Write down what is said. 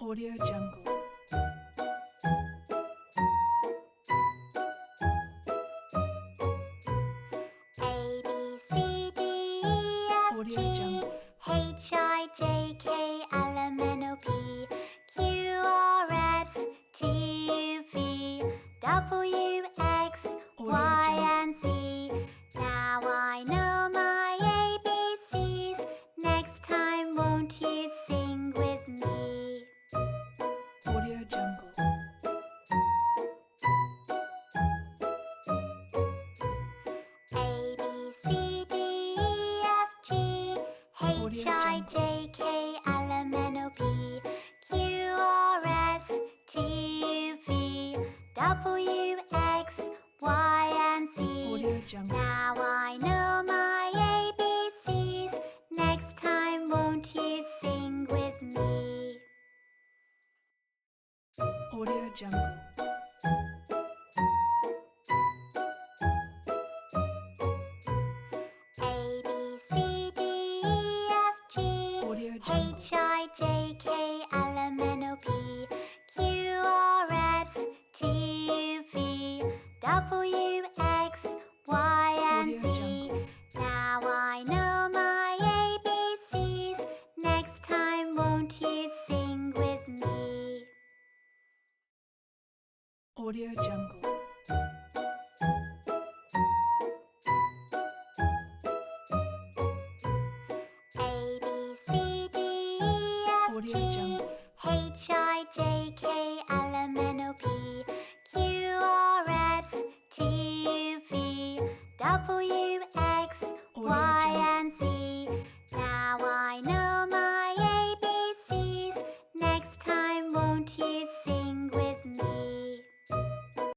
Audio Jungle. A, B, C, D, E, F, Audio G, Jungle. H, I, J, K, L, M, N, O, P, Q, R, S, T, U, V, W, X, Y, and Z. Now I know my ABCs. Next time, won't you sing with me? Audio Jungle. A, B, C, D, E, F, G, H, I, J, K, L, M, N, O, P, Q, R, S, T, U, V, W, X, Y, and Z. Audio Jungle. Now I know my ABCs. Next time, won't you sing with me? Audio Jungle. A, B, C, D, E, F, G, Audio Jungle. H, I, J, K, L, M, N, O, P, Q, R, S, T, U, V, W, X, Y, and Audio Z. Jungle. Now I know my ABCs. Next time, won't you sing with me? Audio Jungle.